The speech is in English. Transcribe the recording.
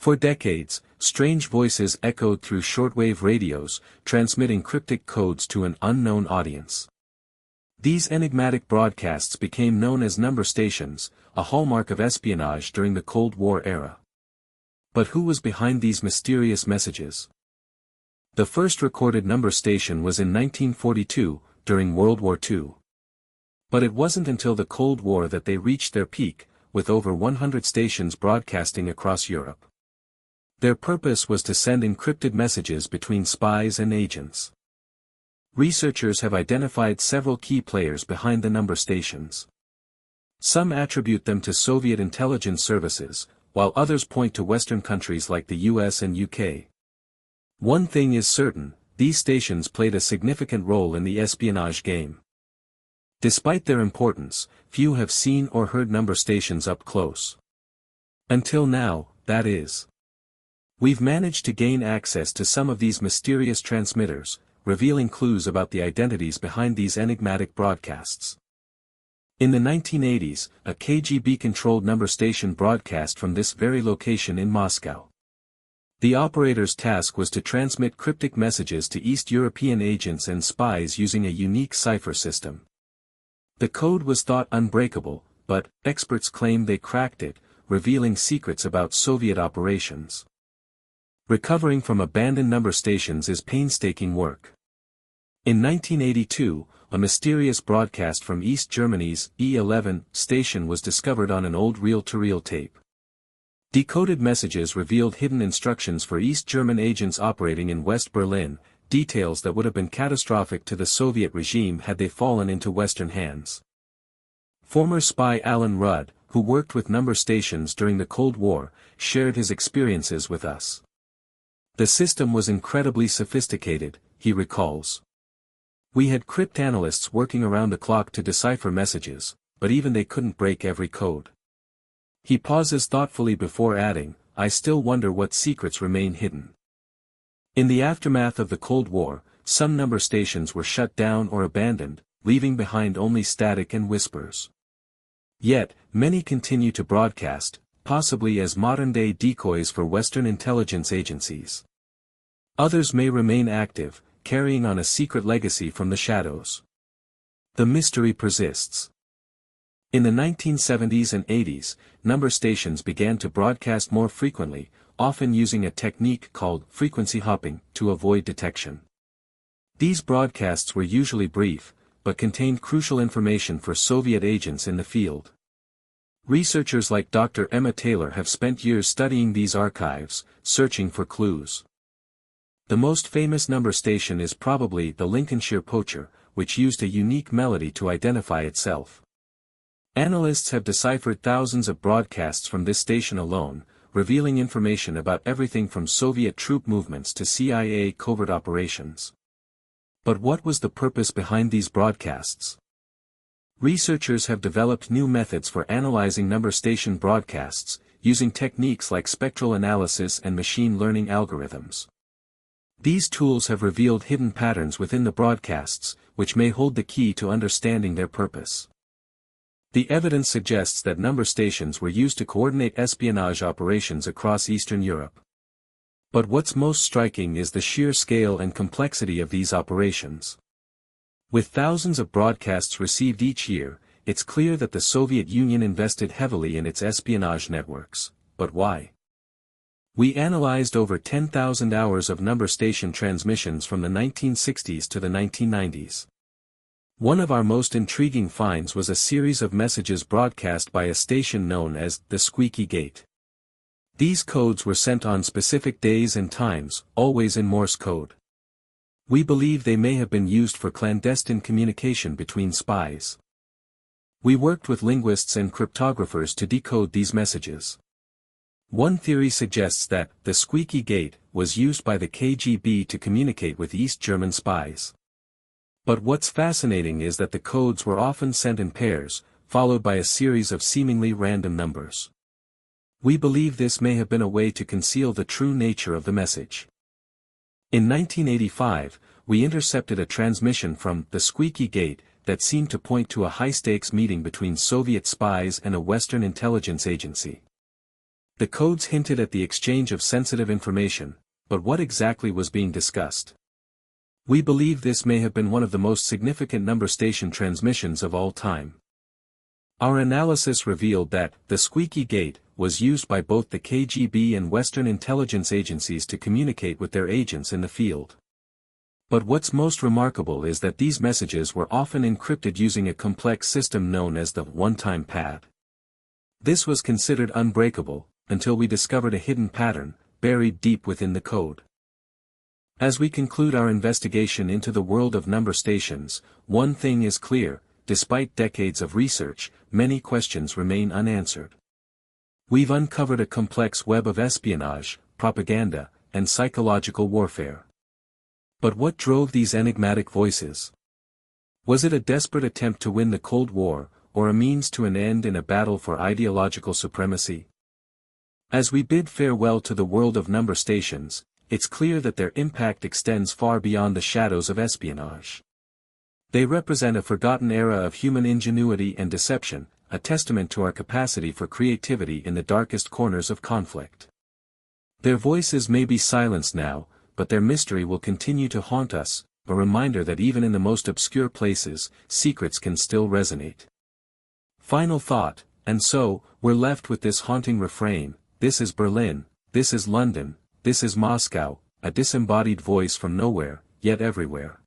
For decades, strange voices echoed through shortwave radios, transmitting cryptic codes to an unknown audience. These enigmatic broadcasts became known as number stations, a hallmark of espionage during the Cold War era. But who was behind these mysterious messages? The first recorded number station was in 1942, during World War II. But it wasn't until the Cold War that they reached their peak, with over 100 stations broadcasting across Europe. Their purpose was to send encrypted messages between spies and agents. Researchers have identified several key players behind the number stations. Some attribute them to Soviet intelligence services, while others point to Western countries like the US and UK. One thing is certain, these stations played a significant role in the espionage game. Despite their importance, few have seen or heard number stations up close. Until now, that is. We've managed to gain access to some of these mysterious transmitters, revealing clues about the identities behind these enigmatic broadcasts. In the 1980s, a KGB-controlled number station broadcast from this very location in Moscow. The operator's task was to transmit cryptic messages to East European agents and spies using a unique cipher system. The code was thought unbreakable, but experts claim they cracked it, revealing secrets about Soviet operations. Recovering from abandoned number stations is painstaking work. In 1982, a mysterious broadcast from East Germany's E11 station was discovered on an old reel-to-reel tape. Decoded messages revealed hidden instructions for East German agents operating in West Berlin, details that would have been catastrophic to the Soviet regime had they fallen into Western hands. Former spy Alan Rudd, who worked with number stations during the Cold War, shared his experiences with us. The system was incredibly sophisticated, he recalls. We had cryptanalysts working around the clock to decipher messages, but even they couldn't break every code. He pauses thoughtfully before adding, I still wonder what secrets remain hidden. In the aftermath of the Cold War, some number stations were shut down or abandoned, leaving behind only static and whispers. Yet, many continue to broadcast, possibly as modern-day decoys for Western intelligence agencies. Others may remain active, carrying on a secret legacy from the shadows. The mystery persists. In the 1970s and 80s, number stations began to broadcast more frequently, often using a technique called frequency hopping to avoid detection. These broadcasts were usually brief, but contained crucial information for Soviet agents in the field. Researchers like Dr. Emma Taylor have spent years studying these archives, searching for clues. The most famous number station is probably the Lincolnshire Poacher, which used a unique melody to identify itself. Analysts have deciphered thousands of broadcasts from this station alone, revealing information about everything from Soviet troop movements to CIA covert operations. But what was the purpose behind these broadcasts? Researchers have developed new methods for analyzing number station broadcasts, using techniques like spectral analysis and machine learning algorithms. These tools have revealed hidden patterns within the broadcasts, which may hold the key to understanding their purpose. The evidence suggests that number stations were used to coordinate espionage operations across Eastern Europe. But what's most striking is the sheer scale and complexity of these operations. With thousands of broadcasts received each year, it's clear that the Soviet Union invested heavily in its espionage networks, but why? We analyzed over 10,000 hours of number station transmissions from the 1960s to the 1990s. One of our most intriguing finds was a series of messages broadcast by a station known as the Squeaky Gate. These codes were sent on specific days and times, always in Morse code. We believe they may have been used for clandestine communication between spies. We worked with linguists and cryptographers to decode these messages. One theory suggests that the Squeaky Gate was used by the KGB to communicate with East German spies. But what's fascinating is that the codes were often sent in pairs, followed by a series of seemingly random numbers. We believe this may have been a way to conceal the true nature of the message. In 1985, we intercepted a transmission from the Squeaky Gate that seemed to point to a high-stakes meeting between Soviet spies and a Western intelligence agency. The codes hinted at the exchange of sensitive information, but what exactly was being discussed? We believe this may have been one of the most significant number station transmissions of all time. Our analysis revealed that the squeaky gate was used by both the KGB and Western intelligence agencies to communicate with their agents in the field. But what's most remarkable is that these messages were often encrypted using a complex system known as the one-time pad. This was considered unbreakable, until we discovered a hidden pattern, buried deep within the code. As we conclude our investigation into the world of number stations, one thing is clear: despite decades of research, many questions remain unanswered. We've uncovered a complex web of espionage, propaganda, and psychological warfare. But what drove these enigmatic voices? Was it a desperate attempt to win the Cold War, or a means to an end in a battle for ideological supremacy? As we bid farewell to the world of number stations, it's clear that their impact extends far beyond the shadows of espionage. They represent a forgotten era of human ingenuity and deception, a testament to our capacity for creativity in the darkest corners of conflict. Their voices may be silenced now, but their mystery will continue to haunt us, a reminder that even in the most obscure places, secrets can still resonate. Final thought, and so, we're left with this haunting refrain: this is Berlin, this is London, this is Moscow, a disembodied voice from nowhere, yet everywhere.